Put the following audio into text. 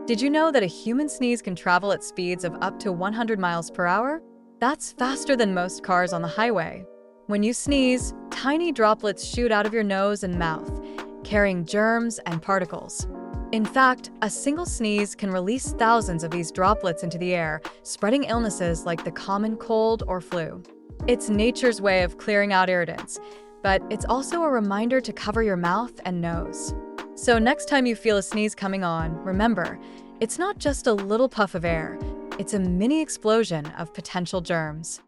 Did you know that a human sneeze can travel at speeds of up to 100 miles per hour? That's faster than most cars on the highway. When you sneeze, tiny droplets shoot out of your nose and mouth, carrying germs and particles. In fact, a single sneeze can release thousands of these droplets into the air, spreading illnesses like the common cold or flu. It's nature's way of clearing out irritants, but it's also a reminder to cover your mouth and nose. So next time you feel a sneeze coming on, remember, it's not just a little puff of air, it's a mini explosion of potential germs.